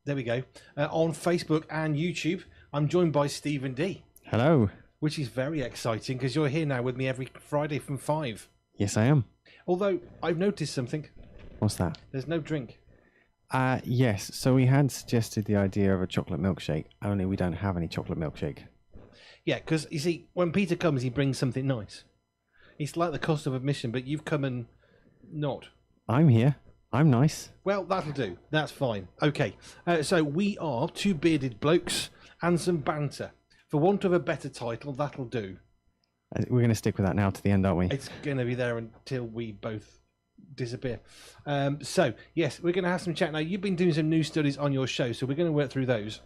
There we go. On Facebook and YouTube, I'm joined by Stephen D. Hello. Which is very exciting because you're here now with me every Friday from 5. Yes, I am. Although, I've noticed something. What's that? There's no drink. Yes. So we had suggested the idea of a chocolate milkshake, only we don't have any chocolate milkshake. Yeah, because, you see, when Peter comes, he brings something nice. It's like the cost of admission, but you've come and not. I'm here. I'm nice. Well, that'll do. That's fine. Okay, so we are two bearded blokes and some banter. For want of a better title, that'll do. We're going to stick with that now to the end, aren't we? It's going to be there until we both disappear. So, yes, we're going to have some chat. Now, you've been doing some news studies on your show, so we're going to work through those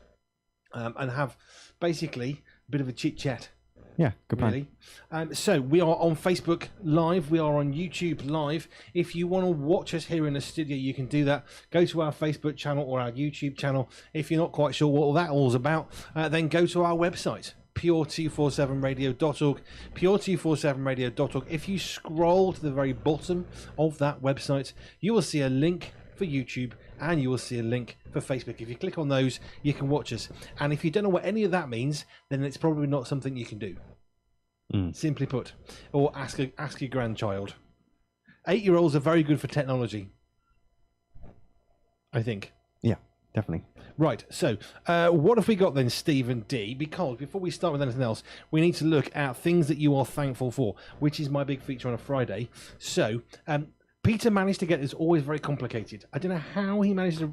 and have basically a bit of a chit-chat. Yeah, good plan. Really. So we are on Facebook Live. We are on YouTube Live. If you want to watch us here in the studio, you can do that. Go to our Facebook channel or our YouTube channel. If you're not quite sure what that all's about, then go to our website, Pure247Radio.org. Pure247Radio.org. If you scroll to the very bottom of that website, you will see a link for YouTube and you will see a link for Facebook. If you click on those, you can watch us. And if you don't know what any of that means, then it's probably not something you can do. Simply put. Or ask your grandchild. 8-year-olds are very good for technology, I think. Yeah, definitely. Right, so what have we got then, Stephen D? Because before we start with anything else, we need to look at things that you are thankful for, which is my big feature on a Friday. So, Peter managed to get this always very complicated. I don't know how he managed to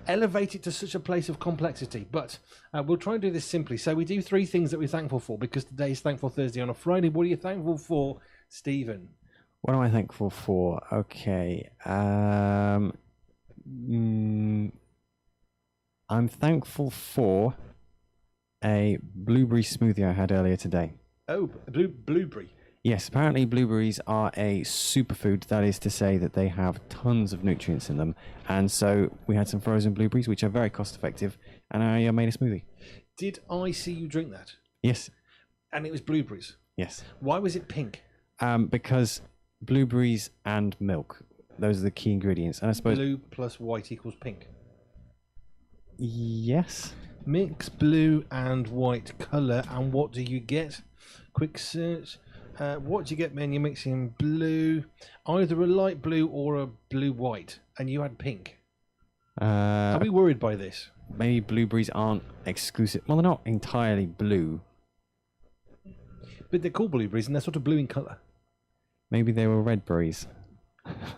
elevate it to such a place of complexity, but we'll try and do this simply. So we do 3 things that we're thankful for, because today is Thankful Thursday on a Friday. What are you thankful for, Stephen? What am I thankful for? Okay. I'm thankful for a blueberry smoothie I had earlier today. Oh, blueberry. Yes, apparently blueberries are a superfood. That is to say that they have tons of nutrients in them. And so we had some frozen blueberries, which are very cost effective, and I made a smoothie. Did I see you drink that? Yes. And it was blueberries? Yes. Why was it pink? Because blueberries and milk, those are the key ingredients. And I suppose blue plus white equals pink. Yes. Mix blue and white colour, and what do you get? Quick search. What do you get when you're mixing blue? Either a light blue or a blue-white, and you had pink. Are we worried by this? Maybe blueberries aren't exclusive. Well, they're not entirely blue. But they're called blueberries, and they're sort of blue in colour. Maybe they were red berries.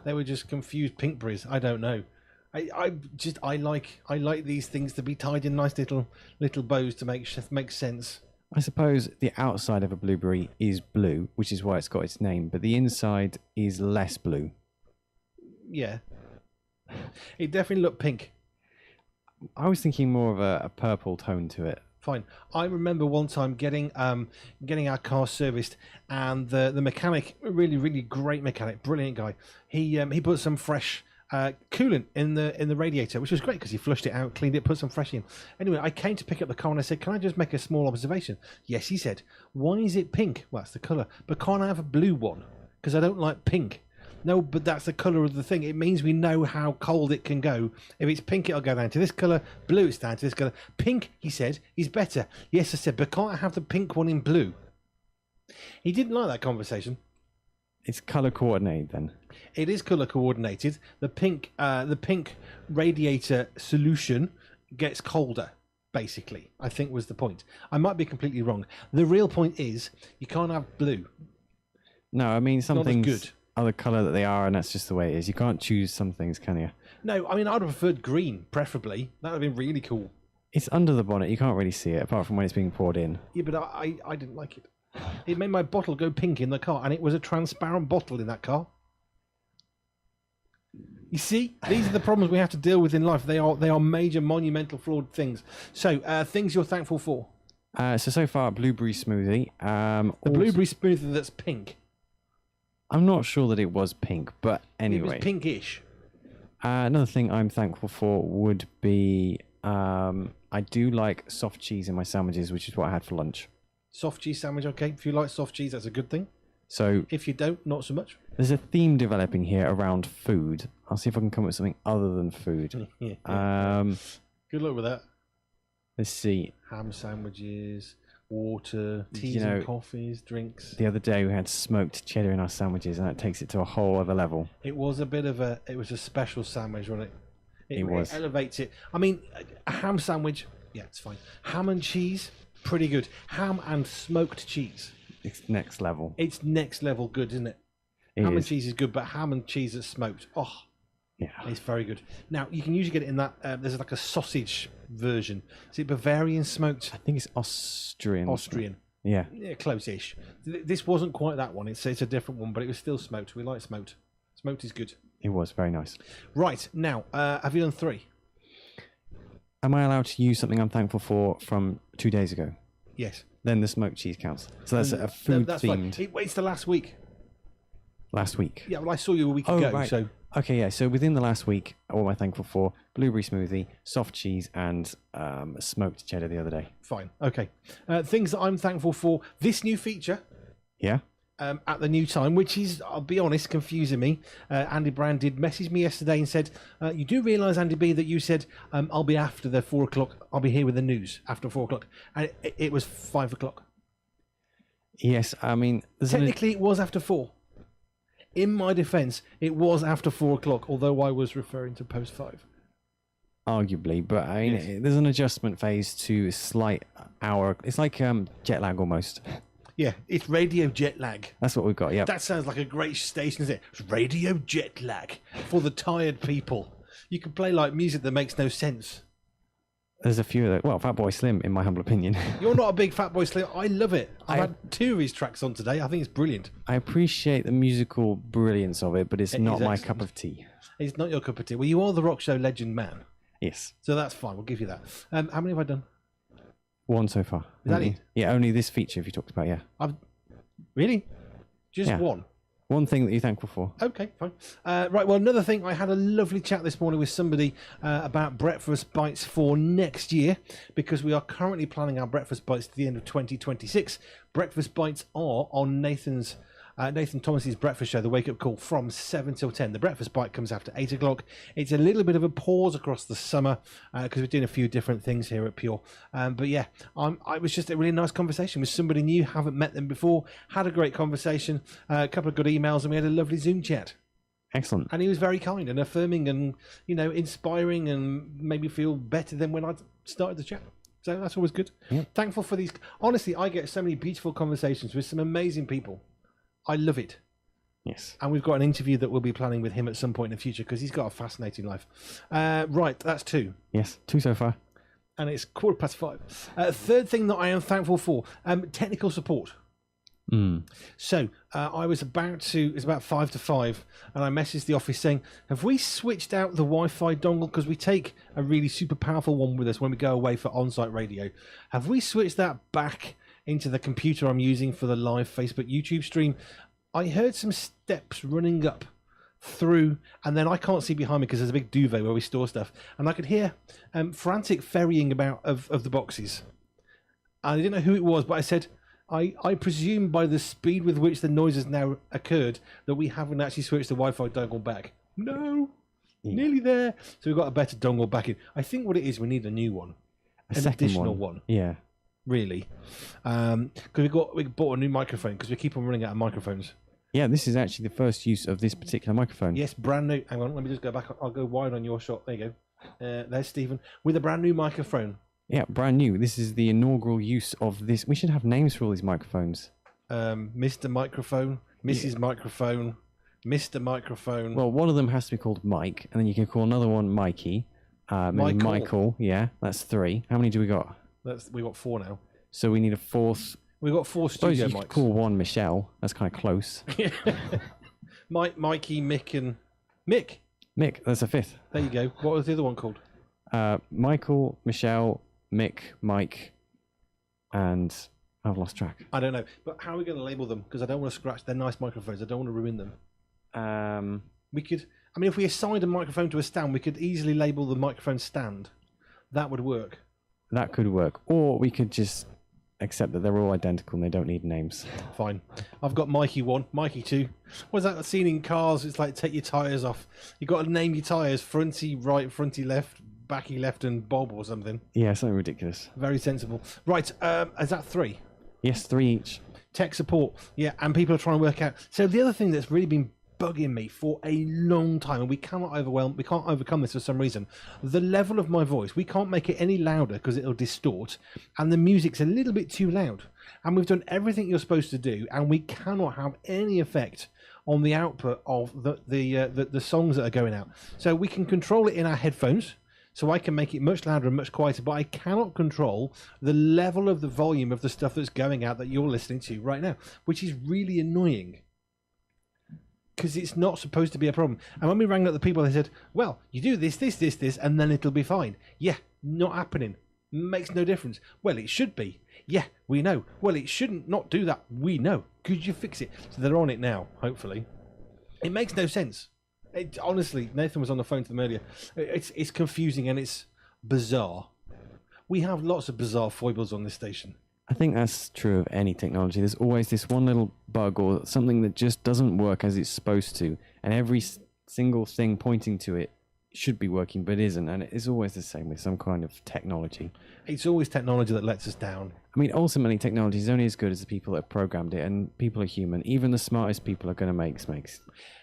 They were just confused pink berries. I don't know. I like these things to be tied in nice little bows to make sense. I suppose the outside of a blueberry is blue, which is why it's got its name, but the inside is less blue. Yeah. It definitely looked pink. I was thinking more of a purple tone to it. Fine. I remember one time getting our car serviced, and the mechanic, really great mechanic, brilliant guy. He put some fresh coolant in the radiator, which was great because he flushed it out, cleaned it, put some fresh in. Anyway, I came to pick up the car and I said, "Can I just make a small observation?" Yes, he said. "Why is it pink?" Well, that's the colour. "But can't I have a blue one? Because I don't like pink." No, but that's the colour of the thing. It means we know how cold it can go. If it's pink, it'll go down to this colour. Blue, it's down to this colour. Pink, he said, is better. Yes, I said, but can't I have the pink one in blue? He didn't like that conversation. It's colour coordinated then. It is colour coordinated. The pink radiator solution gets colder, basically, I think was the point. I might be completely wrong. The real point is you can't have blue. No, I mean some things good. Are the colour that they are, and that's just the way it is. You can't choose some things, can you? No, I mean I'd have preferred green, preferably. That would have been really cool. It's under the bonnet. You can't really see it, apart from when it's being poured in. Yeah, but I didn't like it. It made my bottle go pink in the car, and it was a transparent bottle in that car. You see, these are the problems we have to deal with in life. They are major, monumental, flawed things. So, things you're thankful for. So far, blueberry smoothie. The blueberry smoothie that's pink. I'm not sure that it was pink, but anyway. It was pinkish. Another thing I'm thankful for would be I do like soft cheese in my sandwiches, which is what I had for lunch. Soft cheese sandwich, okay. If you like soft cheese, that's a good thing. So If you don't, not so much. there's a theme developing here around food. I'll see if I can come up with something other than food. Good luck with that. Let's see. Ham sandwiches, water, teas You know, and coffees, drinks. The other day we had smoked cheddar in our sandwiches, and that takes it to a whole other level. It was it was a special sandwich, wasn't it? It was. It elevates it. I mean, a ham sandwich, yeah, it's fine. Ham and cheese, pretty good. Ham and smoked cheese. It's next level. It's next level good, isn't it? It Ham and is. cheese is good, but ham and cheese that's smoked, Yeah. it's very good. Now, you can usually get it in that, there's like a sausage version. Is it Bavarian smoked? I think it's Austrian. Austrian. Yeah. Yeah, close-ish. This wasn't quite that one. It's a different one, but it was still smoked. We like smoked. Smoked is good. It was very nice. Right, now, have you done 3? Am I allowed to use something I'm thankful for from 2 days ago? Yes. Then the smoked cheese counts. So that's a food That's themed fine. It's the last week. last week. Yeah, well, I saw you a week Oh, ago, right. so... Okay, yeah. So within the last week, what am I thankful for? Blueberry smoothie, soft cheese, and smoked cheddar the other day. Fine. Okay. Things that I'm thankful for. This new feature Yeah? at the new time, which is, I'll be honest, confusing me. Andy Brand did message me yesterday and said, you do realise, Andy B, that you said, I'll be after the 4 o'clock. I'll be here with the news after 4 o'clock. And it was 5 o'clock. Yes, I mean... Technically, it was after 4. In my defence, it was after 4 o'clock, although I was referring to post 5. Arguably, but I mean, Yes. there's an adjustment phase to a slight hour. It's like jet lag almost. Yeah, it's radio jet lag. That's what we've got, yeah. That sounds like a great station, isn't it? It's radio jet lag for the tired people. You can play like music that makes no sense. There's a few of those. Well, Fatboy Slim, in my humble opinion. You're not a big Fatboy Slim. I love it. I've I- had 2 of his tracks on today. I think it's brilliant. I appreciate the musical brilliance of it, but it's It not is my excellent. cup of tea. It's not your cup of tea. Well, you are the rock show legend man, Yes. so that's fine. We'll give you that. How many have I done? One so far. Is that Only- it? Yeah, only this feature, if you talked about, yeah. Really? Just Yeah. one? One thing that you're thankful for. Okay, fine. Right, well, another thing, I had a lovely chat this morning with somebody about breakfast bites for next year, because we are currently planning our breakfast bites to the end of 2026. Breakfast bites are on Nathan Thomas's breakfast show, The Wake Up Call, from 7 till 10. The breakfast bite comes after 8 o'clock. It's a little bit of a pause across the summer because we're doing a few different things here at Pure. But yeah, it was just a really nice conversation with somebody new. Haven't met them before. Had a great conversation, a couple of good emails, and we had a lovely Zoom chat. Excellent. And he was very kind and affirming and, inspiring and made me feel better than when I started the chat. So that's always good. Yeah. Thankful for these. Honestly, I get so many beautiful conversations with some amazing people. I love it. Yes. And we've got an interview that we'll be planning with him at some point in the future because he's got a fascinating life. Right, that's 2. Yes. 2 so far. And it's 5:15. Third thing that I am thankful for, technical support. So I was it's about 5 to 5, and I messaged the office saying, have we switched out the Wi-Fi dongle? Because we take a really super powerful one with us when we go away for on-site radio. Have we switched that back into the computer I'm using for the live Facebook YouTube stream? I heard some steps running up through, and then I can't see behind me because there's a big duvet where we store stuff, and I could hear frantic ferrying about of the boxes. I didn't know who it was, but I said, I presume by the speed with which the noise has now occurred that we haven't actually switched the Wi-Fi dongle back. No, nearly there. So we've got a better dongle back in. I think what it is, we need a new one, an additional one. Yeah. Really, because we bought a new microphone because we keep on running out of microphones. Yeah, this is actually the first use of this particular microphone. Yes, brand new. Hang on, let me just go back. I'll go wide on your shot. There you go. There's Stephen with a brand new microphone. Yeah, brand new. This is the inaugural use of this. We should have names for all these microphones. Mr. Microphone, Mrs. Microphone, Mr. Microphone. Well, one of them has to be called Mike, and then you can call another one Mikey. Maybe Michael. Yeah, that's 3. How many do we got? We got 4 now. So we need a 4th. We've got 4 Suppose studio you mics. could call one Michelle. That's kind of close. Mikey, Mick, and Mick. Mick, that's a 5th. There you go. What was the other one called? Michael, Michelle, Mick, Mike, and I've lost track. I don't know. But how are we going to label them? Because I don't want to scratch. They're nice microphones. I don't want to ruin them. We could. I mean, if we assigned a microphone to a stand, we could easily label the microphone stand. That would work. That could work. Or we could just except that they're all identical and they don't need names. Fine. I've got Mikey 1, Mikey 2. What's that scene in Cars? It's like take your tyres off. You got to name your tyres fronty right, fronty left, backy left, and Bob or something. Yeah, something ridiculous. Very sensible. Right, is that 3? Yes, 3 each. Tech support. Yeah, and people are trying to work out. So the other thing that's really been bugging me for a long time, and we can't overcome this for some reason, the level of my voice. We can't make it any louder because it'll distort, and the music's a little bit too loud, and we've done everything you're supposed to do, and we cannot have any effect on the output of the songs that are going out. So we can control it in our headphones, so I can make it much louder and much quieter, but I cannot control the level of the volume of the stuff that's going out that you're listening to right now, which is really annoying. Because it's not supposed to be a problem. And when we rang up the people, they said, well, you do this, and then it'll be fine. Yeah, not happening. Makes no difference. Well, it should be. Yeah, we know. Well, it shouldn't not do that. We know. Could you fix it? So they're on it now, hopefully. It makes no sense. Honestly, Nathan was on the phone to them earlier. It's confusing and it's bizarre. We have lots of bizarre foibles on this station. I think that's true of any technology. There's always this one little bug or something that just doesn't work as it's supposed to, and every single thing pointing to it should be working but isn't, and it's always the same with some kind of technology. It's always technology that lets us down. I mean, ultimately, technology is only as good as the people that have programmed it, and people are human. Even the smartest people are going to make mistakes.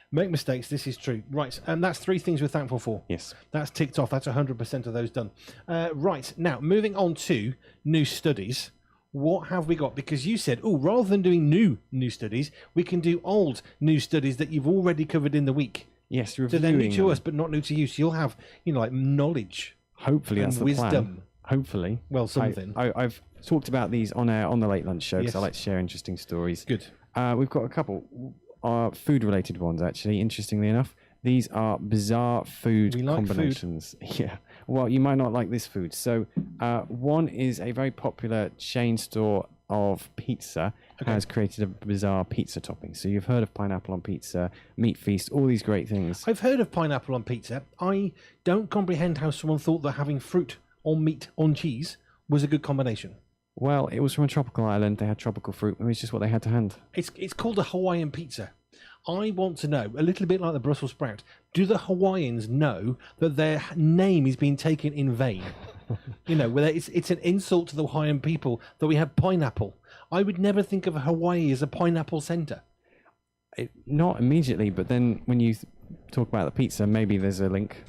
Make mistakes, this is true. Right, and that's 3 things we're thankful for. Yes. That's ticked off. That's 100% of those done. Right, now, moving on to new studies. What have we got? Because you said, rather than doing new studies, we can do old new studies that you've already covered in the week. Yes, reviewing. So they're new to us, but not new to you. So you'll have, like knowledge. Hopefully, that's the wisdom. Plan. Hopefully. Well, something. I've talked about these on the late lunch show because I like to share interesting stories. Good. We've got a couple food-related ones, actually. Interestingly enough, these are bizarre food combinations. Food. Yeah. Well, you might not like this food. So, one is a very popular chain store of pizza has created a bizarre pizza topping. So you've heard of pineapple on pizza, meat feast, all these great things. I've heard of pineapple on pizza. I don't comprehend how someone thought that having fruit on meat on cheese was a good combination. Well, it was from a tropical island. They had tropical fruit. It was just what they had to hand. It's called a Hawaiian pizza. I want to know, a little bit like the Brussels sprout, do the Hawaiians know that their name is being taken in vain? Whether it's an insult to the Hawaiian people that we have pineapple. I would never think of Hawaii as a pineapple center. Not immediately, but then when you talk about the pizza, maybe there's a link.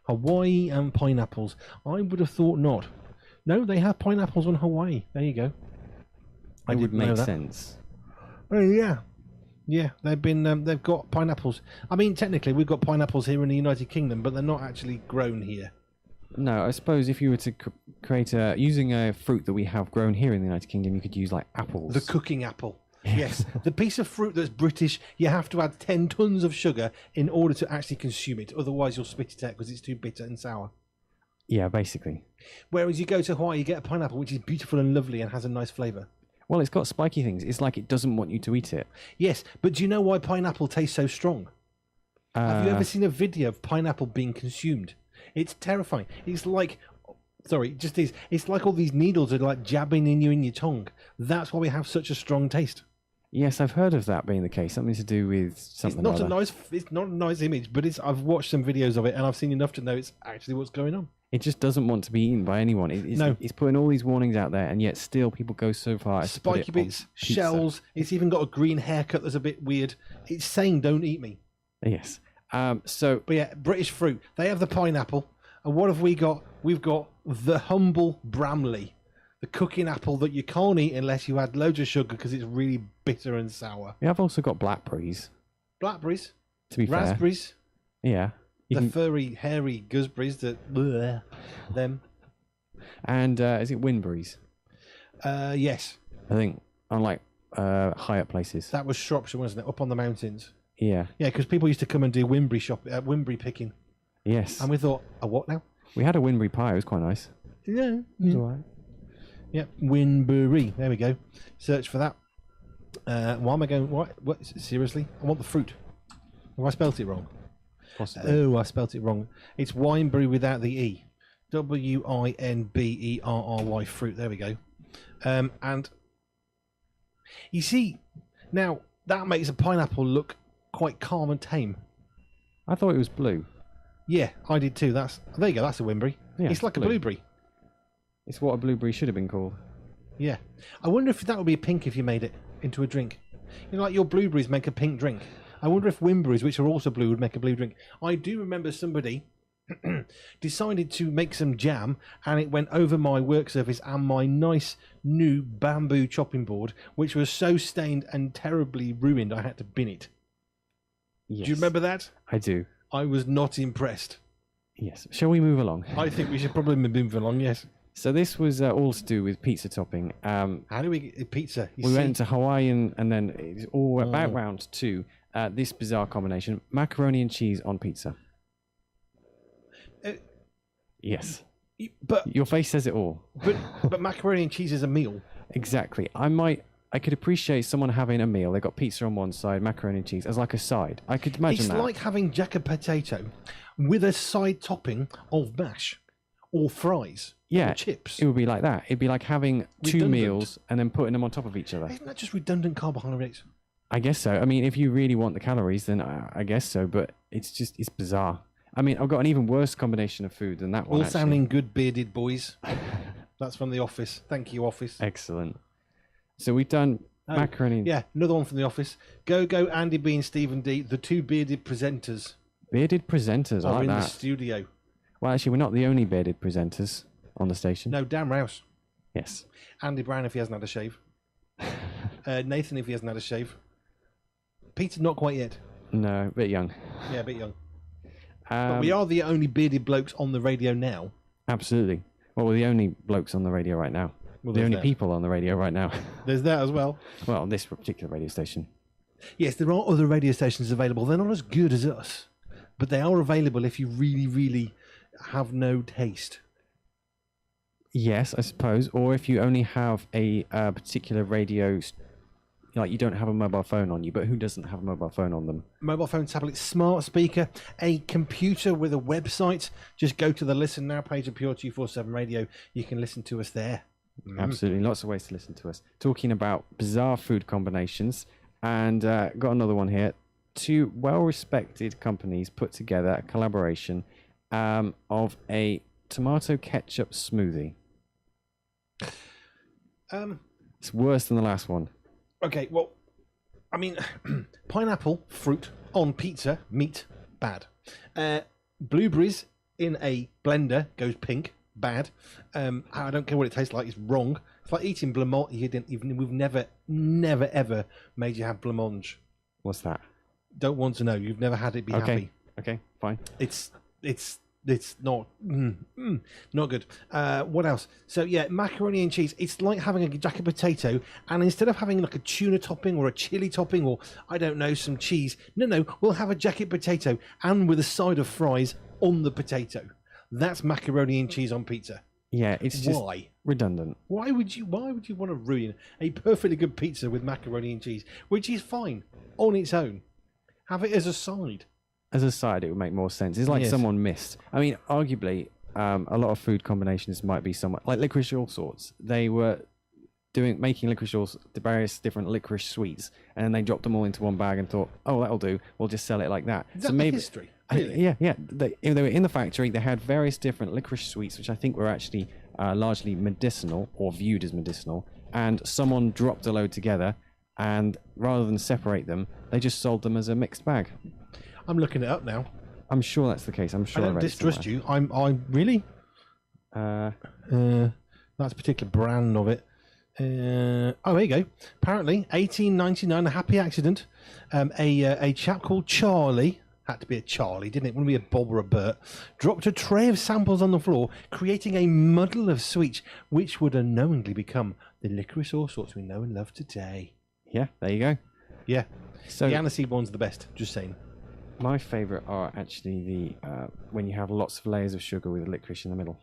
Hawaii and pineapples. I would have thought not. No, they have pineapples on Hawaii. There you go. It would make sense. Oh, yeah. Yeah, they've got pineapples. I mean, technically, we've got pineapples here in the United Kingdom, but they're not actually grown here. No, I suppose if you were to create using a fruit that we have grown here in the United Kingdom, you could use like apples. The cooking apple. Yes, the piece of fruit that's British, you have to add 10 tons of sugar in order to actually consume it. Otherwise, you'll spit it out because it's too bitter and sour. Yeah, basically. Whereas you go to Hawaii, you get a pineapple, which is beautiful and lovely and has a nice flavour. Well, it's got spiky things. It's like it doesn't want you to eat it. Yes, but do you know why pineapple tastes so strong? Have you ever seen a video of pineapple being consumed? It's terrifying. It's like... Sorry, just is. It's like all these needles are like jabbing in your tongue. That's why we have such a strong taste. Yes, I've heard of that being the case. Something to do with something. It's not a nice image, but I've watched some videos of it and I've seen enough to know it's actually what's going on. It just doesn't want to be eaten by anyone. It's putting all these warnings out there, and yet still people go so far as spiky to put it bits, on pizza. shells. It's even got a green haircut that's a bit weird. It's saying "Don't eat me." Yes. But yeah, British fruit. They have the pineapple, and what have we got? We've got the humble Bramley, the cooking apple that you can't eat unless you add loads of sugar because it's really bitter and sour. Yeah, I've also got blackberries. Blackberries. To be raspberries. Fair. Yeah. Furry, hairy gooseberries that them. And is it windberries? Yes. I think unlike high up places. That was Shropshire, wasn't it? Up on the mountains. Yeah. Yeah, because people used to come and do windberry picking. Yes. And we thought, a what now? We had a windberry pie. It was quite nice. Yeah. It was all right. Yeah, windberry. There we go. Search for that. Why am I going? What? Seriously? I want the fruit. Have I spelt it wrong? Possibly. Oh, I spelt it wrong. It's wineberry without the E. Winberry fruit. There we go. And you see, now that makes a pineapple look quite calm and tame. I thought it was blue. Yeah, I did too. There you go. That's a wimberry. Yeah, it's like blue. A blueberry. It's what a blueberry should have been called. Yeah, I wonder if that would be a pink if you made it into a drink. You know, like your blueberries make a pink drink. I wonder if wimberries, which are also blue, would make a blue drink. I do remember somebody decided to make some jam, and it went over my work surface and my nice new bamboo chopping board, which was so stained and terribly ruined I had to bin it. Yes. Do you remember that? I do. I was not impressed. Yes. Shall we move along? I think we should probably move along, yes. So this was all to do with pizza topping. How do we get pizza? We went to Hawaiian, and then it's all about round to this bizarre combination: macaroni and cheese on pizza. Yes. But your face says it all. But macaroni and cheese is a meal. Exactly. I could appreciate someone having a meal. They got pizza on one side, macaroni and cheese as like a side. I could imagine that. It's like having jacket potato with a side topping of mash or fries. Yeah, or chips. It would be like that. It'd be like having two meals and then putting them on top of each other. Isn't that just redundant carbohydrates? I guess so. I mean, if you really want the calories, then I guess so. But it's bizarre. I mean, I've got an even worse combination of food than that one. All sounding good, bearded boys. That's from The Office. Thank you, Office. Excellent. So we've done macaroni. Yeah, another one from The Office. Go, Andy B and Stephen D, the two bearded presenters. Bearded presenters, I like that. Are in the studio. Well, actually, we're not the only bearded presenters on the station. No, Dan Rouse. Yes. Andy Brown if he hasn't had a shave. Nathan if he hasn't had a shave. Peter, not quite yet. No, a bit young. Yeah, a bit young. But we are the only bearded blokes on the radio now. Absolutely. Well, we're the only blokes on the radio right now. Well, the only people on the radio right now. There's that as well. Well, on this particular radio station. Yes, there are other radio stations available. They're not as good as us, but they are available if you really, really have no taste. Yes, I suppose. Or if you only have a particular radio, like you don't have a mobile phone on you, but who doesn't have a mobile phone on them? Mobile phone, tablet, smart speaker, a computer with a website. Just go to the Listen Now page of Pure247 Radio. You can listen to us there. Absolutely. Lots of ways to listen to us. Talking about bizarre food combinations. And got another one here. Two well-respected companies put together a collaboration of a tomato ketchup smoothie. It's worse than the last one. Okay, well, I mean, pineapple, fruit, on pizza, meat, bad. Blueberries in a blender goes pink, bad. I don't care what it tastes like, it's wrong. It's like eating blancmange. We've never, ever made you have blancmange. What's that? Don't want to know. You've never had it. Be happy. Okay, fine. It's not not good. What else? So yeah, macaroni and cheese. It's like having a jacket potato, and instead of having like a tuna topping or a chili topping or I don't know some cheese, no, we'll have a jacket potato and with a side of fries on the potato. That's macaroni and cheese on pizza. Yeah, it's just redundant. Why would you want to ruin a perfectly good pizza with macaroni and cheese, which is fine on its own? Have it as a side. As a side, it would make more sense. It's like someone missed. I mean, arguably, a lot of food combinations might be somewhat like licorice all sorts. They were making licorice all the various different licorice sweets, and then they dropped them all into one bag and thought, "Oh, that'll do. We'll just sell it like that." Is that maybe history? Really? Yeah. They were in the factory. They had various different licorice sweets, which I think were actually largely medicinal or viewed as medicinal. And someone dropped a load together, and rather than separate them, they just sold them as a mixed bag. I'm looking it up now. I'm sure that's the case. I'm sure I don't distrust you. I really. That's a particular brand of it. There you go. Apparently, 1899, a happy accident. A chap called Charlie, had to be a Charlie, didn't it? Wouldn't be a Bob or a Bert. Dropped a tray of samples on the floor, creating a muddle of sweets, which would unknowingly become the licorice all sorts we know and love today. Yeah, there you go. Yeah. So the aniseed one's the best. Just saying. My favourite are actually the when you have lots of layers of sugar with licorice in the middle.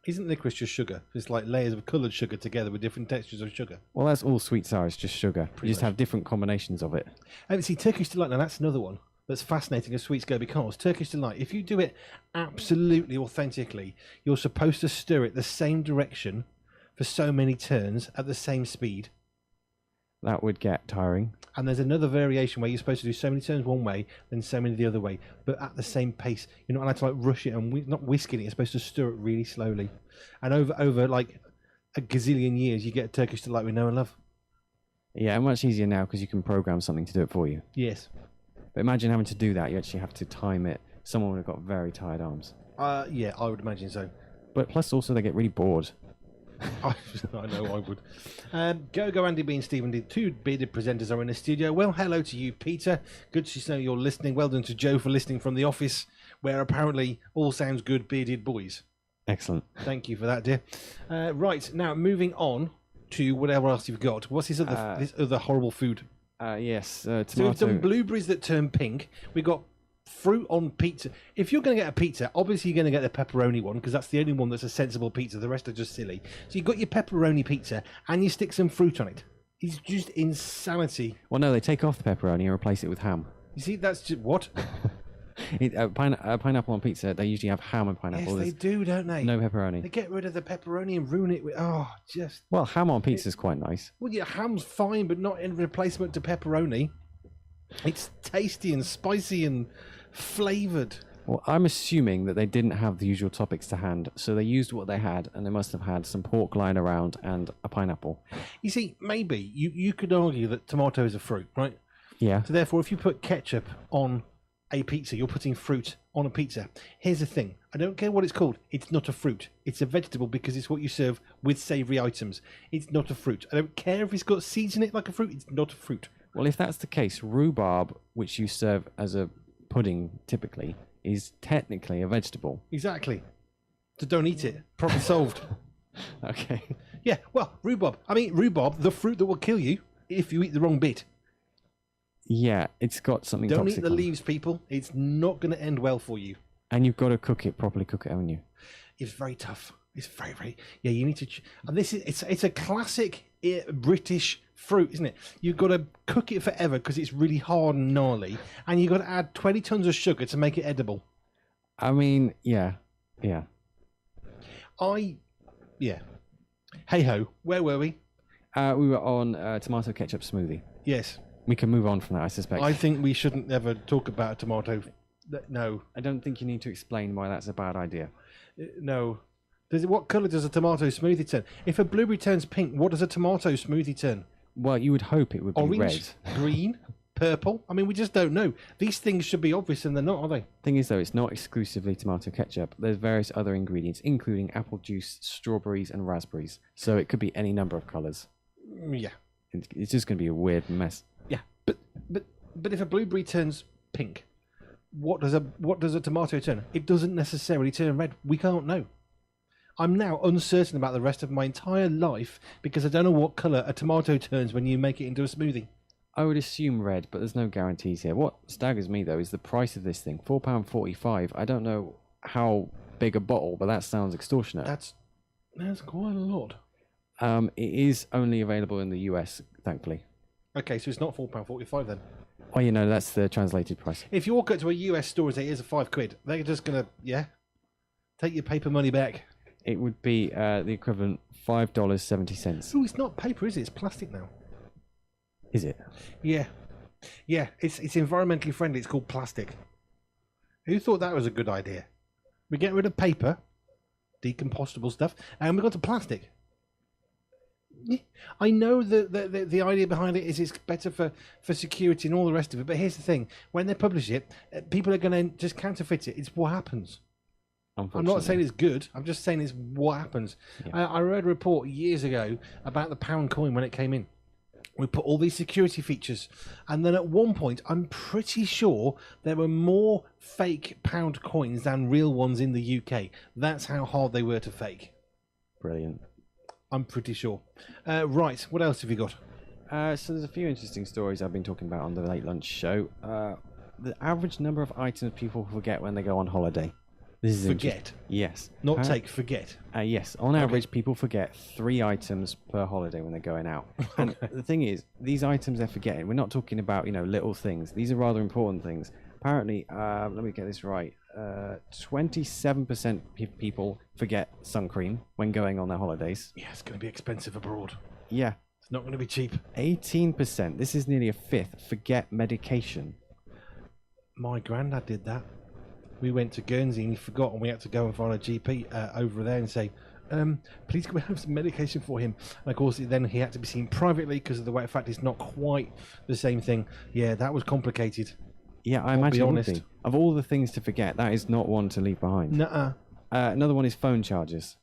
Isn't licorice just sugar? It's like layers of coloured sugar together with different textures of sugar. Well, that's all sweets are. It's just sugar. You just have different combinations of it. And see, Turkish Delight, now that's another one that's fascinating as sweets go, because Turkish Delight, if you do it absolutely authentically, you're supposed to stir it the same direction for so many turns at the same speed. That would get tiring. And there's another variation where you're supposed to do so many turns one way, then so many the other way, but at the same pace. You're not allowed to like rush it and not whisking it. You're supposed to stir it really slowly. And over like a gazillion years, you get a Turkish delight we know and love. Yeah, much easier now because you can program something to do it for you. Yes. But imagine having to do that. You actually have to time it. Someone would have got very tired arms. Yeah, I would imagine so. But plus also they get really bored. I know I would. Go, Andy B and Stephen D. Two bearded presenters are in the studio. Well, hello to you, Peter. Good to know you're listening. Well done to Joe for listening from the office, where apparently all sounds good, bearded boys. Excellent. Thank you for that, dear. Right, now moving on to whatever else you've got. What's this other horrible food? Yes, So tomato. we've done blueberries that turn pink. We've got fruit on pizza. If you're going to get a pizza, obviously you're going to get the pepperoni one because that's the only one that's a sensible pizza. The rest are just silly. So you've got your pepperoni pizza and you stick some fruit on it. It's just insanity. Well, no, they take off the pepperoni and replace it with ham. You see, that's just what? Pineapple on pizza, they usually have ham and pineapple. Yes, they do, don't they? No pepperoni. They get rid of the pepperoni and ruin it with... Well, ham on pizza is quite nice. Well, yeah, ham's fine, but not in replacement to pepperoni. It's tasty and spicy and flavoured. Well, I'm assuming that they didn't have the usual topics to hand, so they used what they had, and they must have had some pork lying around and a pineapple. You see, maybe you could argue that tomato is a fruit, right? Yeah. So therefore, if you put ketchup on a pizza, you're putting fruit on a pizza. Here's the thing. I don't care what it's called. It's not a fruit. It's a vegetable because it's what you serve with savoury items. It's not a fruit. I don't care if it's got seeds in it like a fruit. It's not a fruit. Well, if that's the case, rhubarb, which you serve as a pudding typically, is technically a vegetable. Exactly. So don't eat it. Problem solved. Okay. Yeah, well, rhubarb. I mean, rhubarb, the fruit that will kill you if you eat the wrong bit. Yeah, it's got something Don't toxic eat the on it. leaves, people. It's not going to end well for you. And you've got to properly cook it, haven't you? It's very tough. It's very, very... Yeah, you need to... And this is... It's a classic British fruit, isn't it? You've got to cook it forever because it's really hard and gnarly. And you've got to add 20 tons of sugar to make it edible. I mean, yeah. Yeah. Hey-ho. Where were we? We were on tomato ketchup smoothie. Yes. We can move on from that, I suspect. I think we shouldn't ever talk about a tomato. No. I don't think you need to explain why that's a bad idea. No. What colour does a tomato smoothie turn? If a blueberry turns pink, what does a tomato smoothie turn? Well, you would hope it would be orange, red. Green, purple? I mean, we just don't know. These things should be obvious and they're not, are they? Thing is, though, it's not exclusively tomato ketchup. There's various other ingredients, including apple juice, strawberries, and raspberries. So it could be any number of colours. Yeah. It's just going to be a weird mess. Yeah, but if a blueberry turns pink, what does a tomato turn? It doesn't necessarily turn red. We can't know. I'm now uncertain about the rest of my entire life because I don't know what colour a tomato turns when you make it into a smoothie. I would assume red, but there's no guarantees here. What staggers me, though, is the price of this thing. £4.45. I don't know how big a bottle, but that sounds extortionate. That's quite a lot. It is only available in the US, thankfully. Okay, so it's not £4.45 then. Oh, you know, that's the translated price. If you walk up to a US store and say, here's a £5, they're just going to, take your paper money back. It would be the equivalent $5.70. Oh, it's not paper, is it? It's plastic now. Is it? Yeah. Yeah, it's environmentally friendly. It's called plastic. Who thought that was a good idea? We get rid of paper, decompostable stuff, and we got to plastic. Yeah, I know the idea behind it is it's better for security and all the rest of it, but here's the thing. When they publish it, people are going to just counterfeit it. It's what happens. I'm not saying it's good. I'm just saying it's what happens. Yeah. I read a report years ago about the pound coin when it came in. We put all these security features, and then at one point, I'm pretty sure there were more fake pound coins than real ones in the UK. That's how hard they were to fake. Brilliant. I'm pretty sure. Right, what else have you got? So there's a few interesting stories I've been talking about on the Late Lunch Show. The average number of items people forget when they go on holiday. This is forget? Yes. Not take, forget. Yes. On average, people forget 3 items per holiday when they're going out. And the thing is, these items they're forgetting, we're not talking about, little things. These are rather important things. Apparently, let me get this right. 27% people forget sun cream when going on their holidays. Yeah, it's going to be expensive abroad. Yeah. It's not going to be cheap. 18%, this is nearly a fifth, forget medication. My granddad did that. We went to Guernsey and he forgot, and we had to go and find a GP over there and say, please can we have some medication for him? And of course then he had to be seen privately because of the fact it's not quite the same thing. Yeah, that was complicated. Yeah, I imagine it would be. Of all the things to forget, that is not one to leave behind. Nuh-uh. Another one is phone chargers.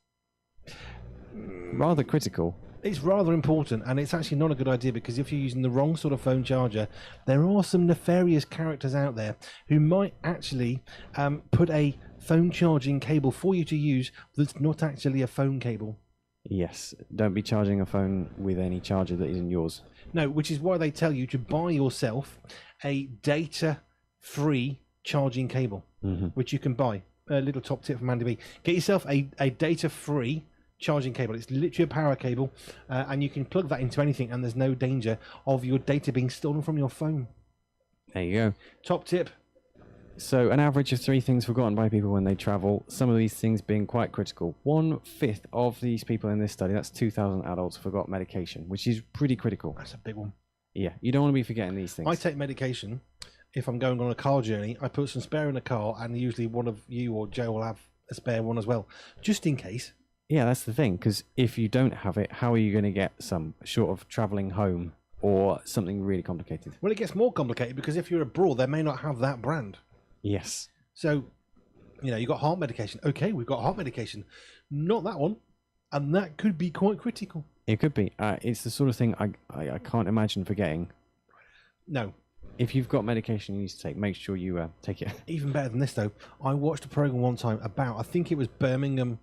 Rather critical. It's rather important, and it's actually not a good idea, because if you're using the wrong sort of phone charger, there are some nefarious characters out there who might actually put a phone charging cable for you to use that's not actually a phone cable. Yes, don't be charging a phone with any charger that isn't yours. No, which is why they tell you to buy yourself a data-free charging cable, which you can buy. A little top tip from Andy B. Get yourself a data-free charging cable. It's literally a power cable, and you can plug that into anything, and there's no danger of your data being stolen from your phone. There you go. Top tip. So an average of 3 things forgotten by people when they travel, some of these things being quite critical. 1/5 of these people in this study, that's 2,000 adults, forgot medication, which is pretty critical. That's a big one. Yeah, you don't want to be forgetting these things. I take medication if I'm going on a car journey. I put some spare in the car, and usually one of you or Joe will have a spare one as well, just in case. Yeah, that's the thing, because if you don't have it, how are you going to get some, short of travelling home or something really complicated? Well, it gets more complicated, because if you're abroad, they may not have that brand. Yes. So, you got heart medication. Okay, we've got heart medication. Not that one. And that could be quite critical. It could be. It's the sort of thing I can't imagine forgetting. No. If you've got medication you need to take, make sure you take it. Even better than this, though, I watched a program one time about, I think it was Birmingham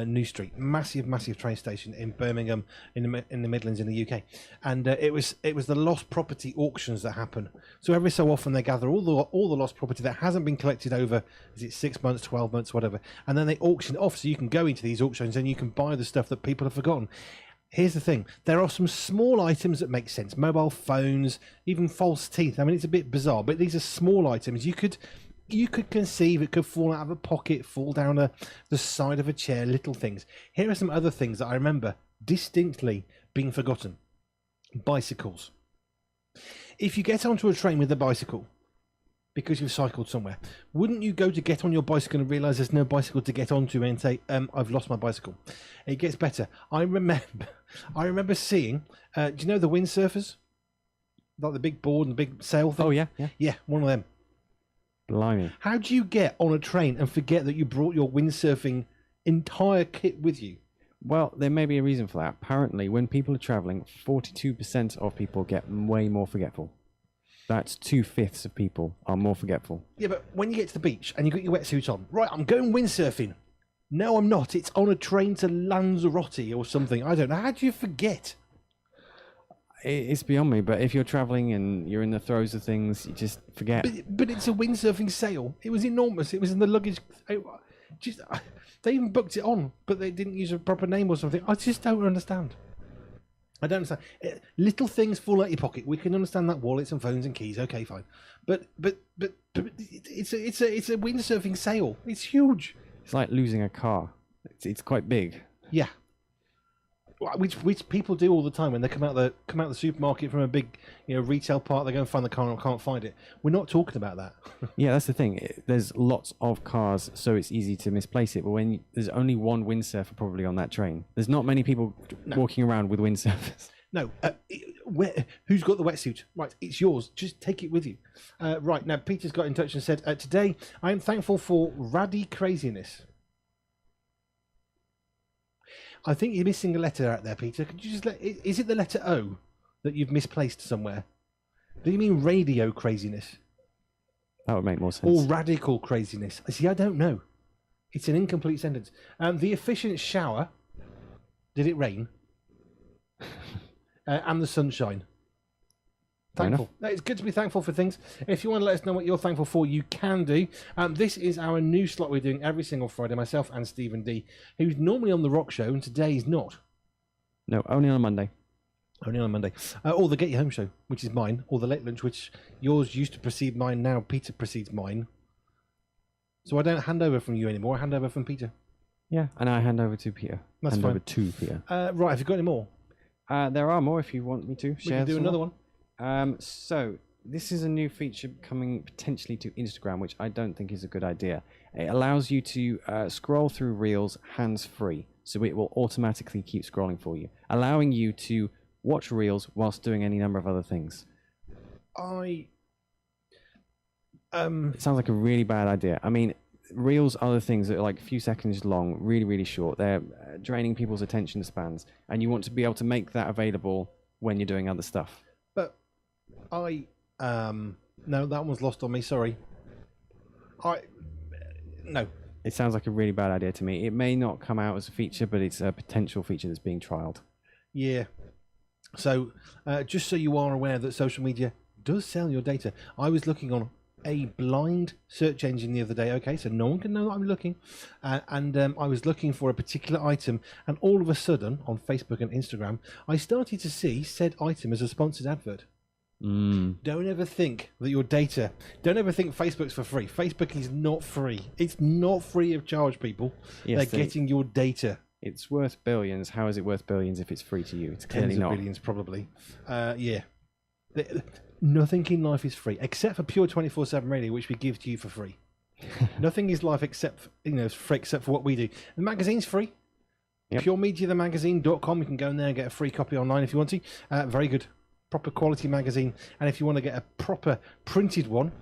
New Street, massive train station in Birmingham, in the Midlands in the UK, and it was the lost property auctions that happen. So every so often they gather all the lost property that hasn't been collected over, is it 6 months, 12 months, whatever, and then they auction it off, so you can go into these auctions and you can buy the stuff that people have forgotten. Here's the thing, there are some small items that make sense, mobile phones, even false teeth. I mean, it's a bit bizarre, but these are small items. You could conceive it could fall out of a pocket, fall down the side of a chair, little things. Here are some other things that I remember distinctly being forgotten. Bicycles. If you get onto a train with a bicycle because you've cycled somewhere, wouldn't you go to get on your bicycle and realise there's no bicycle to get onto and say, I've lost my bicycle? It gets better. I remember seeing, do you know the windsurfers? Like the big board and the big sail thing? Oh, yeah. Yeah, one of them. Blimey. How do you get on a train and forget that you brought your windsurfing entire kit with you? Well, there may be a reason for that. Apparently, when people are travelling, 42% of people get way more forgetful. That's 2/5 of people are more forgetful. Yeah, but when you get to the beach and you got your wetsuit on, right, I'm going windsurfing. No, I'm not. It's on a train to Lanzarote or something. I don't know. How do you forget? It's beyond me, but if you're travelling and you're in the throes of things, you just forget. But it's a windsurfing sail. It was enormous. It was in the luggage. They even booked it on, but they didn't use a proper name or something. I just don't understand. I don't understand. Little things fall out your pocket. We can understand that, wallets and phones and keys. Okay, fine. But it's a windsurfing sail. It's huge. It's like losing a car. It's quite big. Yeah. Which people do all the time when they come out the supermarket from a big retail park. They go and find the car and can't find it. We're not talking about that. Yeah, that's the thing. There's lots of cars, so it's easy to misplace it. But when there's only one windsurfer probably on that train, there's not many people walking around with windsurfers. No, who's got the wetsuit? Right, it's yours. Just take it with you. Right, now Peter's got in touch and said, today I am thankful for raddy craziness. I think you're missing a letter out there, Peter. Could you just is it the letter O that you've misplaced somewhere? Do you mean radio craziness? That would make more sense. Or radical craziness? See, I don't know. It's an incomplete sentence. The efficient shower. Did it rain? And the sunshine. Thankful. It's good to be thankful for things. If you want to let us know what you're thankful for, you can do. This is our new slot we're doing every single Friday. Myself and Stephen D, who's normally on the Rock Show, and today he's not. No, only on a Monday. Only on a Monday. Or the Get You Home Show, which is mine, or the Late Lunch, which yours used to precede mine. Now Peter precedes mine. So I don't hand over from you anymore. I hand over from Peter. Yeah, and I hand over to Peter. That's hand fine. over to Peter. Right, have you got any more? There are more if you want me to share. We can do another one. So this is a new feature coming potentially to Instagram, which I don't think is a good idea. It allows you to scroll through Reels hands-free, so it will automatically keep scrolling for you, allowing you to watch Reels whilst doing any number of other things. It sounds like a really bad idea. I mean, Reels are the things that are like a few seconds long, really, really short. They're draining people's attention spans, and you want to be able to make that available when you're doing other stuff. But no, that one's lost on me. Sorry. No. It sounds like a really bad idea to me. It may not come out as a feature, but it's a potential feature that's being trialed. Yeah. So, just so you are aware that social media does sell your data. I was looking on a blind search engine the other day. Okay, so no one can know that I'm looking, and I was looking for a particular item, and all of a sudden on Facebook and Instagram, I started to see said item as a sponsored advert. Don't ever think that your data. Don't ever think Facebook's for free. Facebook is not free. It's not free of charge, people. Yes, they're getting your data. It's worth billions. How is it worth billions if it's free to you? It's clearly not. Billions, probably. Yeah. Nothing in life is free except for Pure247 Radio, which we give to you for free. Nothing is life except free except for what we do. The magazine's free. Yep. PureMediaTheMagazine.com. You can go in there and get a free copy online if you want to. Very good. Proper quality magazine, and if you want to get a proper printed one,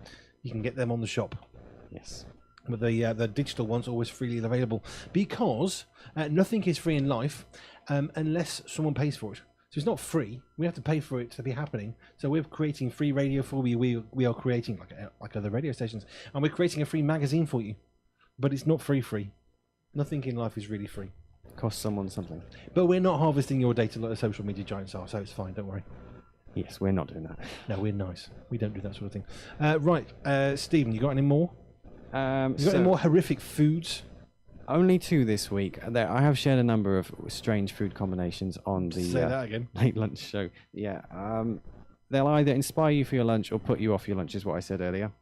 you can get them on the shop. Yes, but the digital ones are always freely available because nothing is free in life unless someone pays for it. So it's not free. We have to pay for it to be happening. So we're creating free radio for you. We are creating like other radio stations, and we're creating a free magazine for you. But it's not free. Nothing in life is really free. It costs someone something. But we're not harvesting your data like the social media giants are, so it's fine. Don't worry. Yes, we're not doing that. No, we're nice. We don't do that sort of thing. Right, Stephen, you got any more? You got any more horrific foods? Only 2 this week. I have shared a number of strange food combinations on the Say that again. Late Lunch Show. Yeah, they'll either inspire you for your lunch or put you off your lunch, is what I said earlier.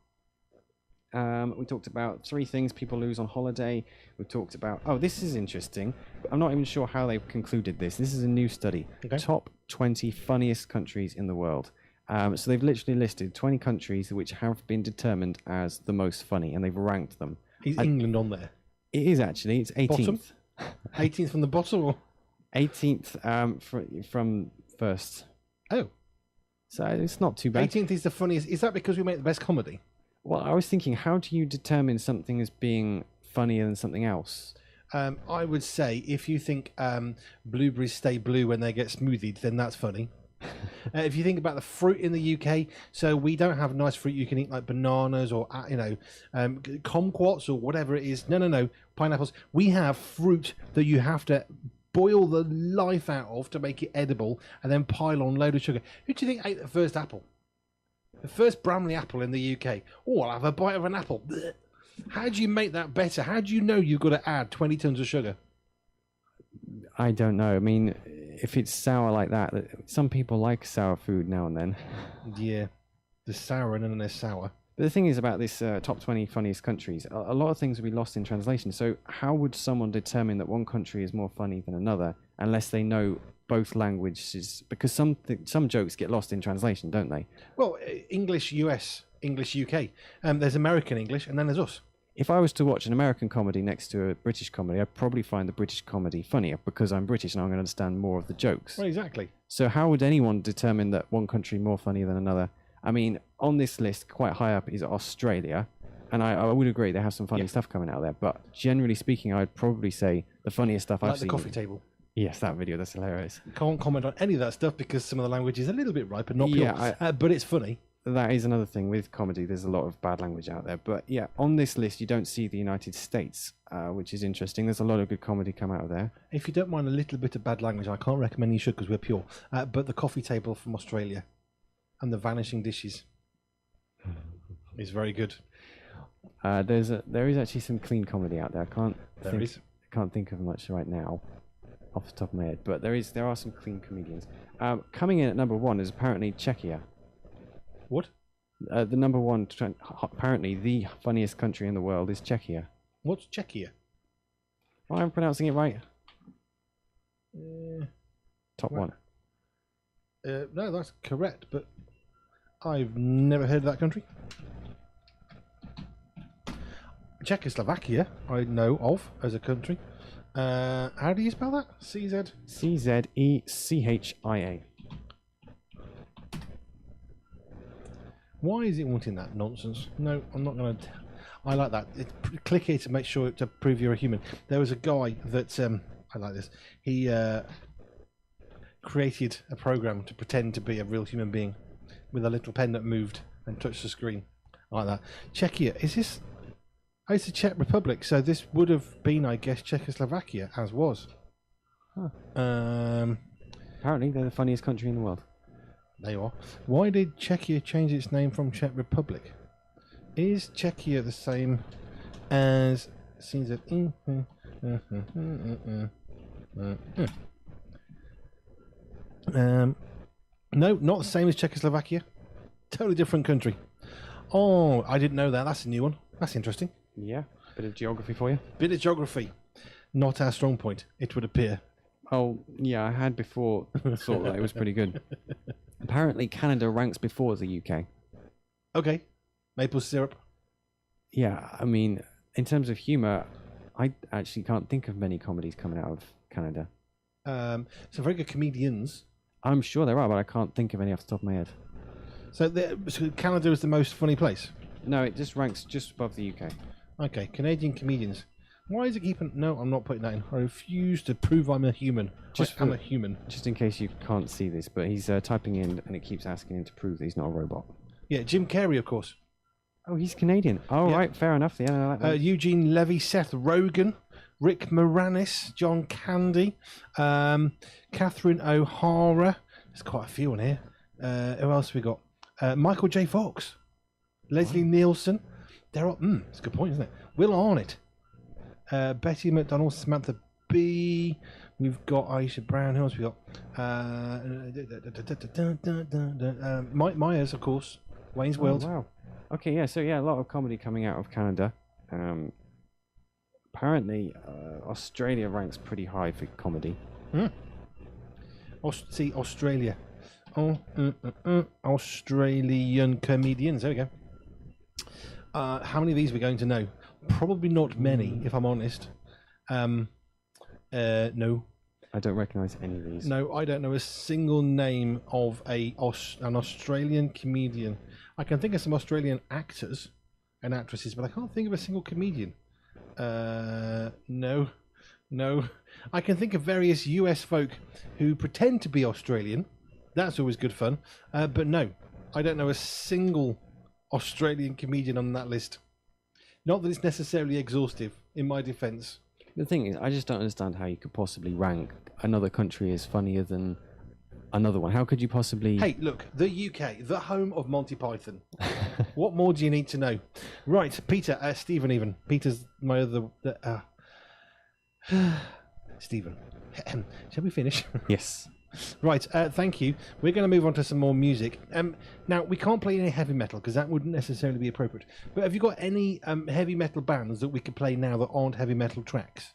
We talked about 3 things people lose on holiday. We talked about... Oh, this is interesting. I'm not even sure how they've concluded this. This is a new study. Okay. Top 20 funniest countries in the world. So they've literally listed 20 countries which have been determined as the most funny, and they've ranked them. Is England on there? It is actually. It's 18th. Bottom? 18th from the bottom? Or? 18th from first. Oh. So it's not too bad. 18th is the funniest. Is that because we make the best comedy? Well, I was thinking, how do you determine something as being funnier than something else? I would say if you think blueberries stay blue when they get smoothied, then that's funny. If you think about the fruit in the UK, so we don't have nice fruit you can eat like bananas or kumquats or whatever it is. No, pineapples. We have fruit that you have to boil the life out of to make it edible, and then pile on a load of sugar. Who do you think ate the first apple? The first Bramley apple in the UK. Oh, I'll have a bite of an apple. Blech. How do you make that better? How do you know you've got to add 20 tons of sugar? I don't know. I mean, if it's sour like that, some people like sour food now and then. Yeah, there's sour and then there's sour. But the thing is about this top 20 funniest countries, a lot of things will be lost in translation. So how would someone determine that one country is more funny than another unless they know both languages? Because some jokes get lost in translation, don't they? Well, English US, English UK. There's American English, and then there's us. If I was to watch an American comedy next to a British comedy, I'd probably find the British comedy funnier because I'm British and I'm going to understand more of the jokes. Well, exactly. So how would anyone determine that one country more funny than another? I mean, on this list, quite high up is Australia, and I would agree they have some funny stuff coming out there. But generally speaking, I'd probably say the funniest stuff I've seen. Like the coffee table. Yes, that video, that's hilarious. Can't comment on any of that stuff because some of the language is a little bit ripe and not pure, but it's funny. That is another thing with comedy. There's a lot of bad language out there. But yeah, on this list, you don't see the United States, which is interesting. There's a lot of good comedy come out of there. If you don't mind a little bit of bad language, I can't recommend you should because we're pure. But the coffee table from Australia and the vanishing dishes is very good. There is actually some clean comedy out there. I can't think of much right now off the top of my head, but there are some clean comedians. Coming in at number 1 is apparently Czechia. What? The number one, apparently the funniest country in the world is Czechia. What's Czechia? Oh, I'm pronouncing it right. Top right. one. No, that's correct, but I've never heard of that country. Czechoslovakia, I know of as a country. How do you spell that? CZ? CZECHIA. Why is it wanting that nonsense? No, I'm not going to. I like that. Click here to make sure to prove you're a human. There was a guy that I like this. He created a program to pretend to be a real human being with a little pen that moved and touched the screen. I like that. Czechia, is this? Oh, it's the Czech Republic, so this would have been, I guess, Czechoslovakia, as was. Huh. Apparently, they're the funniest country in the world. There you are. Why did Czechia change its name from Czech Republic? Is Czechia the same as... No, not the same as Czechoslovakia. Totally different country. Oh, I didn't know that. That's a new one. That's interesting. Yeah, bit of geography for you. Bit of geography. Not our strong point, it would appear. Oh, yeah, I had before thought that it was pretty good. Apparently, Canada ranks before the UK. Okay. Maple syrup. Yeah, I mean, in terms of humour, I actually can't think of many comedies coming out of Canada. So very good comedians. I'm sure there are, but I can't think of any off the top of my head. So Canada is the most funny place? No, it just ranks just above the UK. Okay, Canadian comedians. Why is it keeping... No, I'm not putting that in. I refuse to prove I'm a human. I'm a human. Just in case you can't see this, but he's typing in and it keeps asking him to prove that he's not a robot. Yeah, Jim Carrey, of course. Oh, he's Canadian. Oh, yeah. Right, fair enough. Yeah, I like that. Eugene Levy, Seth Rogen, Rick Moranis, John Candy, Catherine O'Hara. There's quite a few on here. Who else we got? Michael J. Fox, Leslie Nielsen. That's a good point, isn't it? Will Arnett, Betty McDonald, Samantha Bee. We've got Aisha Brown. Who else we got? Mike Myers, of course. Wayne's World. Wow. Okay, yeah. So yeah, a lot of comedy coming out of Canada. Apparently, Australia ranks pretty high for comedy. See, Australia. Australian comedians. There we go. How many of these we're going to know? Probably not many, if I'm honest. No. I don't recognise any of these. No, I don't know a single name of an Australian comedian. I can think of some Australian actors and actresses, but I can't think of a single comedian. No. I can think of various US folk who pretend to be Australian. That's always good fun. But no, I don't know a single Australian comedian on that list. Not that it's necessarily exhaustive, in my defence. The thing is, I just don't understand how you could possibly rank another country as funnier than another one. How could you possibly... Hey, look, the UK, the home of Monty Python. What more do you need to know? Right, Peter, Stephen even. Peter's my other... Stephen. Shall we finish? Yes. Right, thank you. We're going to move on to some more music. Now, we can't play any heavy metal because that wouldn't necessarily be appropriate. But have you got any heavy metal bands that we could play now that aren't heavy metal tracks?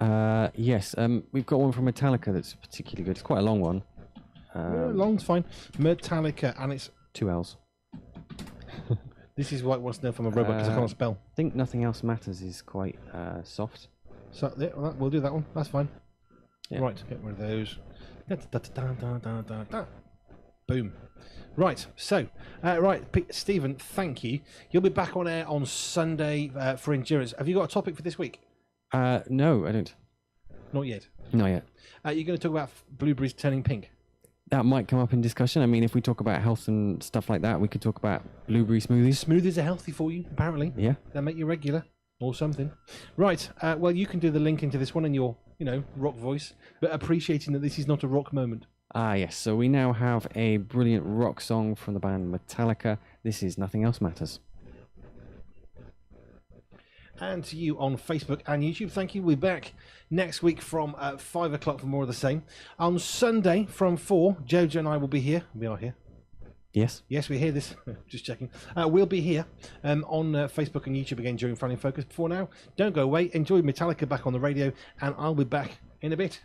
Yes, we've got one from Metallica that's particularly good. It's quite a long one. Long's fine. Metallica, and it's... 2 L's. This is what it wants to know from a robot because I can't spell. I think Nothing Else Matters is quite soft. So we'll do that one. That's fine. Yeah. Right, get rid of those. Boom. Right, so, Stephen, thank you. You'll be back on air on Sunday for Endurance. Have you got a topic for this week? No, I don't. Not yet? Not yet. You're going to talk about blueberries turning pink? That might come up in discussion. I mean, if we talk about health and stuff like that, we could talk about blueberry smoothies. Smoothies are healthy for you, apparently. Yeah. They'll make you regular or something. Right, well, you can do the link into this one in your, rock voice, but appreciating that this is not a rock moment. Ah, yes. So we now have a brilliant rock song from the band Metallica. This is Nothing Else Matters. And to you on Facebook and YouTube, thank you. We'll be back next week from 5 o'clock for more of the same. On Sunday from 4, Jojo and I will be here. We are here. Yes. Yes, we hear this. Just checking. We'll be here on Facebook and YouTube again during Friday in Focus. Before now, don't go away. Enjoy Metallica back on the radio, and I'll be back in a bit.